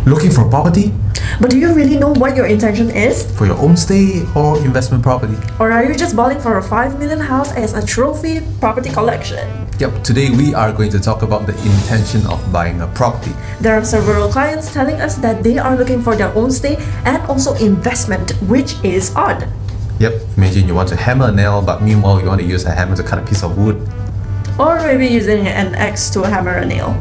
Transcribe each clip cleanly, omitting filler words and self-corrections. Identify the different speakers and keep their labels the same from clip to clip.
Speaker 1: Looking for property?
Speaker 2: But do you really know what your intention is?
Speaker 1: For your own stay or investment property?
Speaker 2: Or are you just balling for a 5 million house as a trophy property collection?
Speaker 1: Yep, today we are going to talk about the intention of buying a property.
Speaker 2: There are several clients telling us that they are looking for their own stay and also investment, which is odd.
Speaker 1: Yep, imagine you want to hammer a nail, but meanwhile you want to use a hammer to cut a piece of wood.
Speaker 2: Or maybe using an axe to hammer a nail.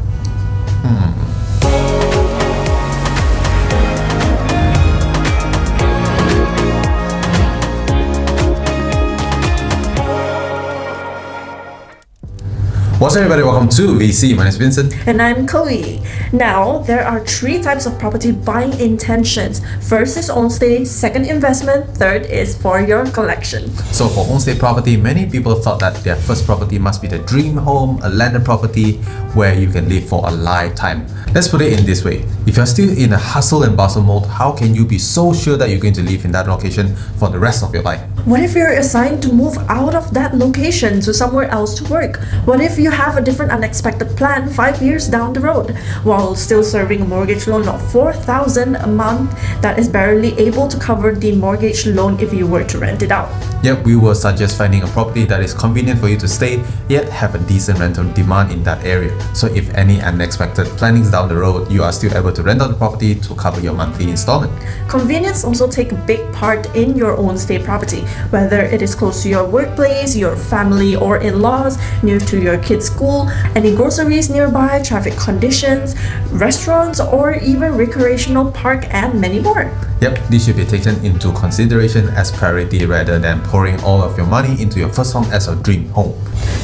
Speaker 1: What's up everybody, welcome to VC. My name is Vincent.
Speaker 2: And I'm Chloe. Now, there are 3 types of property buying intentions. First is own stay, second investment, third is for your collection.
Speaker 1: So for own stay property, many people thought that their first property must be the dream home, a landed property where you can live for a lifetime. Let's put it in this way. If you're still in a hustle and bustle mode, how can you be so sure that you're going to live in that location for the rest of your life?
Speaker 2: What if you're assigned to move out of that location to somewhere else to work? What if you have a different unexpected plan 5 years down the road while still serving a mortgage loan of $4,000 a month that is barely able to cover the mortgage loan if you were to rent it out?
Speaker 1: Yep, we will suggest finding a property that is convenient for you to stay, yet have a decent rental demand in that area. So if any unexpected plannings down the road, you are still able to rent out the property to cover your monthly installment.
Speaker 2: Convenience also take a big part in your own stay property, whether it is close to your workplace, your family or in-laws, near to your kids' school, any groceries nearby, traffic conditions, restaurants, or even recreational park, and many more.
Speaker 1: Yep, this should be taken into consideration as priority rather than pouring all of your money into your first home as a dream home.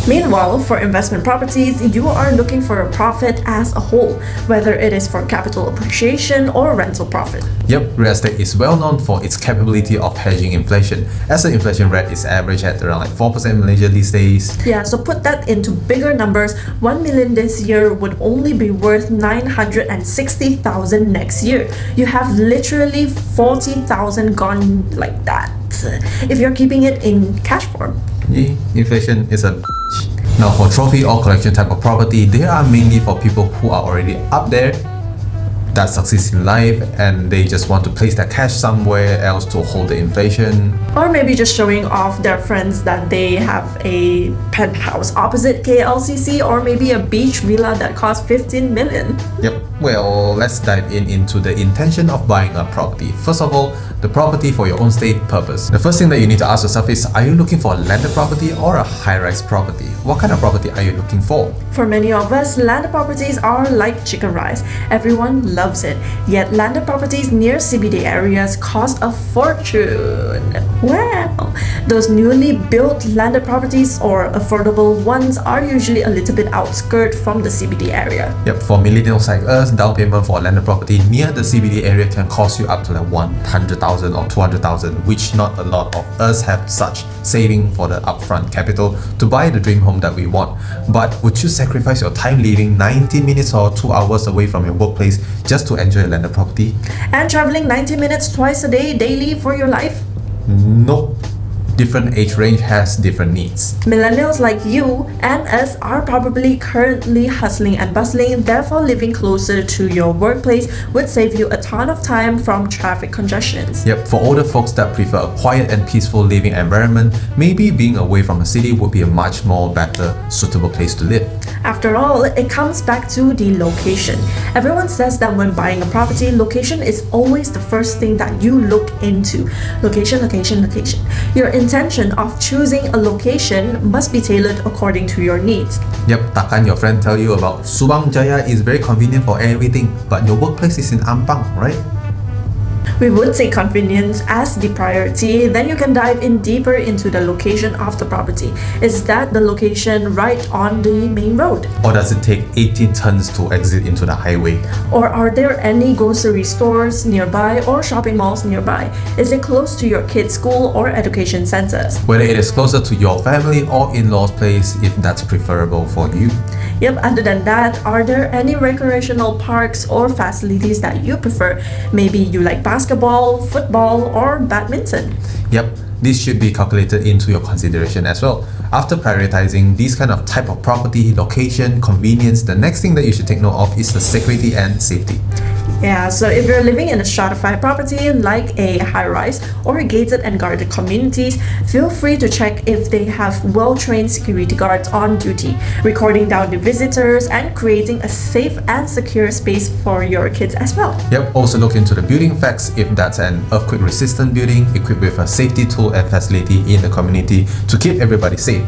Speaker 2: Meanwhile, for investment properties, you are looking for a profit as a whole, whether it is for capital appreciation or rental profit.
Speaker 1: Yep, real estate is well known for its capability of hedging inflation, as the inflation rate is average at around 4% in Malaysia these days.
Speaker 2: Yeah, so put that into bigger numbers, 1 million this year would only be worth 960,000 next year. You have literally 40,000 gone like that, if you're keeping it in cash form.
Speaker 1: Yeah, inflation is a bitch. Now for trophy or collection type of property, they are mainly for people who are already up there, that succeeds in life, and they just want to place their cash somewhere else to hold the inflation.
Speaker 2: Or maybe just showing off their friends that they have a penthouse opposite KLCC, or maybe a beach villa that costs 15 million.
Speaker 1: Yep, well, let's dive into the intention of buying a property. First of all, the property for your own stay purpose. The first thing that you need to ask yourself is, are you looking for a landed property or a high-rise property? What kind of property are you looking for?
Speaker 2: For many of us, landed properties are like chicken rice. Everyone loves it. Yet landed properties near CBD areas cost a fortune. Well, those newly built landed properties or affordable ones are usually a little bit outskirt from the CBD area.
Speaker 1: Yep, for millennials like us, down payment for a landed property near the CBD area can cost you up to 100,000 or 200,000, which not a lot of us have such saving for the upfront capital to buy the dream home that we want. But would you sacrifice your time living 90 minutes or 2 hours away from your workplace just to enjoy a landed property?
Speaker 2: And traveling 90 minutes twice a day daily for your life?
Speaker 1: Nope. Different age range has different needs.
Speaker 2: Millennials like you and us are probably currently hustling and bustling, therefore living closer to your workplace would save you a ton of time from traffic congestions.
Speaker 1: Yep, for older folks that prefer a quiet and peaceful living environment, maybe being away from a city would be a much more better, suitable place to live.
Speaker 2: After all, it comes back to the location. Everyone says that when buying a property, location is always the first thing that you look into. Location, location, location. Your intention of choosing a location must be tailored according to your needs.
Speaker 1: Yep, takkan your friend tell you about Subang Jaya is very convenient for everything, but your workplace is in Ampang, right?
Speaker 2: We would say convenience as the priority, then you can dive in deeper into the location of the property. Is that the location right on the main road?
Speaker 1: Or does it take 18 turns to exit into the highway?
Speaker 2: Or are there any grocery stores nearby or shopping malls nearby? Is it close to your kids' school or education centers?
Speaker 1: Whether it is closer to your family or in-laws' place, if that's preferable for you.
Speaker 2: Yep, other than that, are there any recreational parks or facilities that you prefer? Maybe you like basketball, football, or badminton.
Speaker 1: Yep, this should be calculated into your consideration as well. After prioritizing these kind of type of property, location, convenience, the next thing that you should take note of is the security and safety.
Speaker 2: Yeah, so if you're living in a stratified property like a high-rise or gated and guarded communities, feel free to check if they have well-trained security guards on duty, recording down the visitors and creating a safe and secure space for your kids as well.
Speaker 1: Yep, also look into the building facts if that's an earthquake-resistant building equipped with a safety tool and facility in the community to keep everybody safe.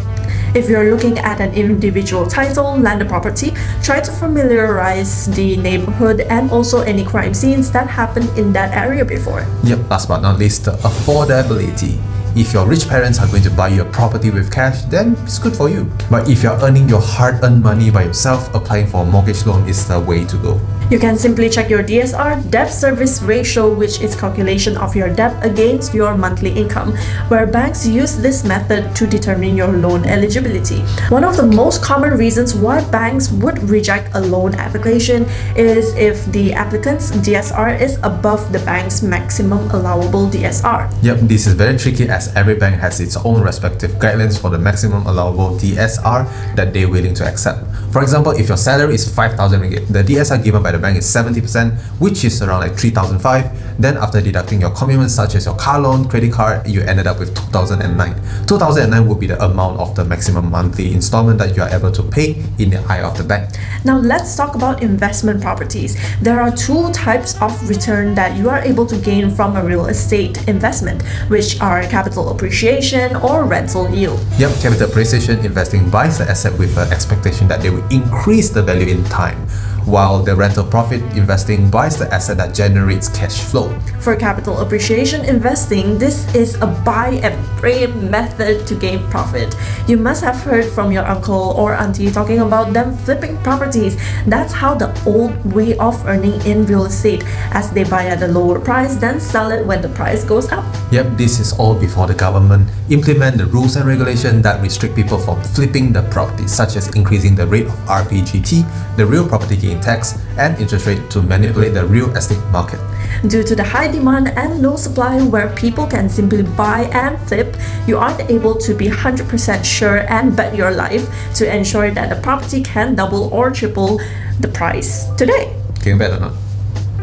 Speaker 2: If you're looking at an individual title, landed property, try to familiarize the neighborhood and also any crime scenes that happened in that area before.
Speaker 1: Yep, last but not least, the affordability. If your rich parents are going to buy you a property with cash, then it's good for you. But if you're earning your hard-earned money by yourself, applying for a mortgage loan is the way to go.
Speaker 2: You can simply check your DSR, debt service ratio, which is calculation of your debt against your monthly income, where banks use this method to determine your loan eligibility. One of the most common reasons why banks would reject a loan application is if the applicant's DSR is above the bank's maximum allowable DSR.
Speaker 1: Yep, this is very tricky as every bank has its own respective guidelines for the maximum allowable DSR that they're willing to accept. For example, if your salary is 5,000 ringgit, the DSR given by the bank is 70%, which is around like 3,500. Then after deducting your commitments such as your car loan, credit card, you ended up with 2,009. 2,009 would be the amount of the maximum monthly installment that you are able to pay in the eye of the bank.
Speaker 2: Now let's talk about investment properties. There are two types of return that you are able to gain from a real estate investment, which are capital appreciation or rental yield.
Speaker 1: Yep, capital appreciation investing buys the asset with an expectation that they will increase the value in time, while the rental profit investing buys the asset that generates cash flow.
Speaker 2: For capital appreciation investing, this is a buy and pray method to gain profit. You must have heard from your uncle or auntie talking about them flipping properties. That's how the old way of earning in real estate, as they buy at a lower price then sell it when the price goes up.
Speaker 1: Yep, this is all before the government implement the rules and regulations that restrict people from flipping the property, such as increasing the rate of RPGT, the real property gain tax, and interest rate to manipulate the real estate market.
Speaker 2: Due to the high demand and low supply where people can simply buy and flip, you aren't able to be 100% sure and bet your life to ensure that the property can double or triple the price today.
Speaker 1: Can you bet or not?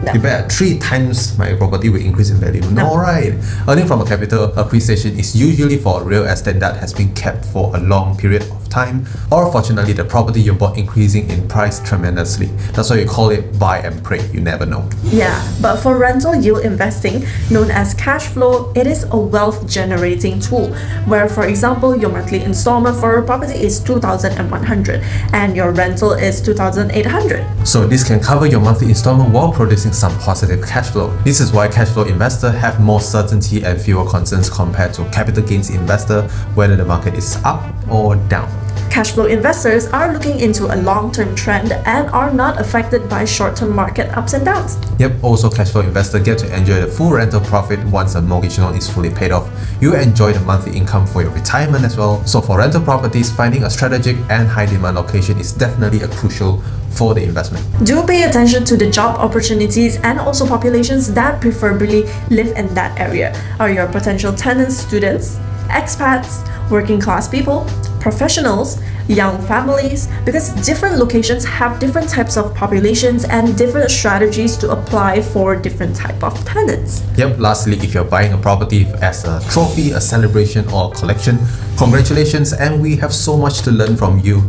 Speaker 2: No.
Speaker 1: You bet 3 times my property will increase in value. No, right. Earning from a capital appreciation is usually for a real estate that has been kept for a long period of time, or fortunately the property you bought increasing in price tremendously. That's why you call it buy and pray. You never know.
Speaker 2: Yeah, but for rental yield investing, known as cash flow, it is a wealth generating tool where, for example, your monthly installment for a property is 2,100 and your rental is 2,800.
Speaker 1: So this can cover your monthly installment while producing some positive cash flow. This is why cash flow investors have more certainty and fewer concerns compared to capital gains investor, whether the market is up or down.
Speaker 2: Cash flow investors are looking into a long-term trend and are not affected by short-term market ups and downs.
Speaker 1: Yep, also cash flow investors get to enjoy the full rental profit once a mortgage loan is fully paid off. You enjoy the monthly income for your retirement as well. So for rental properties, finding a strategic and high demand location is definitely a crucial for the investment.
Speaker 2: Do pay attention to the job opportunities and also populations that preferably live in that area. Are your potential tenants students, expats, working class people, professionals, young families? Because different locations have different types of populations and different strategies to apply for different type of tenants.
Speaker 1: Yep, lastly, if you're buying a property as a trophy, a celebration, or a collection, congratulations, and we have so much to learn from you.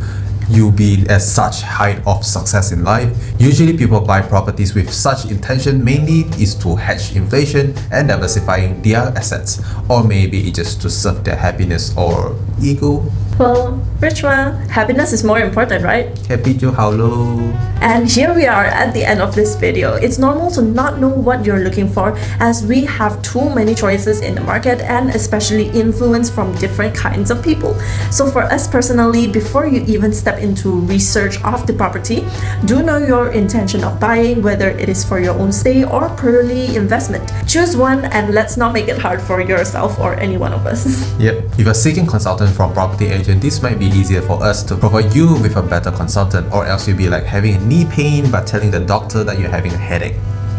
Speaker 1: You'll be at such height of success in life. Usually people buy properties with such intention mainly is to hedge inflation and diversifying their assets, or maybe it's just to serve their happiness or ego.
Speaker 2: Well, which one? Happiness is more important, right?
Speaker 1: Happy to hello.
Speaker 2: And here we are at the end of this video. It's normal to not know what you're looking for, as we have too many choices in the market and especially influence from different kinds of people. So for us personally, before you even step into research of the property, do know your intention of buying, whether it is for your own stay or purely investment. Choose one and let's not make it hard for yourself or any one of us.
Speaker 1: Yep, if you're seeking consultant from property agent, this might be easier for us to provide you with a better consultant, or else you'll be like having a knee pain but telling the doctor that you're having a headache.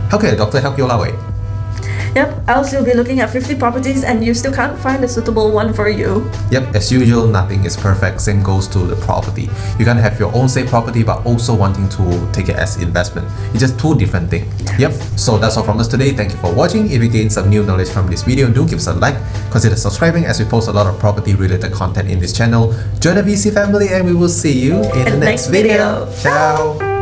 Speaker 1: How can a doctor help you, Lawe?
Speaker 2: Yep, else you'll be looking at 50 properties and you still can't find a suitable one for you.
Speaker 1: Yep, as usual, nothing is perfect. Same goes to the property. You can have your own safe property, but also wanting to take it as investment. It's just two different things. Yep, so that's all from us today. Thank you for watching. If you gained some new knowledge from this video, do give us a like. Consider subscribing as we post a lot of property related content in this channel. Join the VC family and we will see you in the next video. Ciao!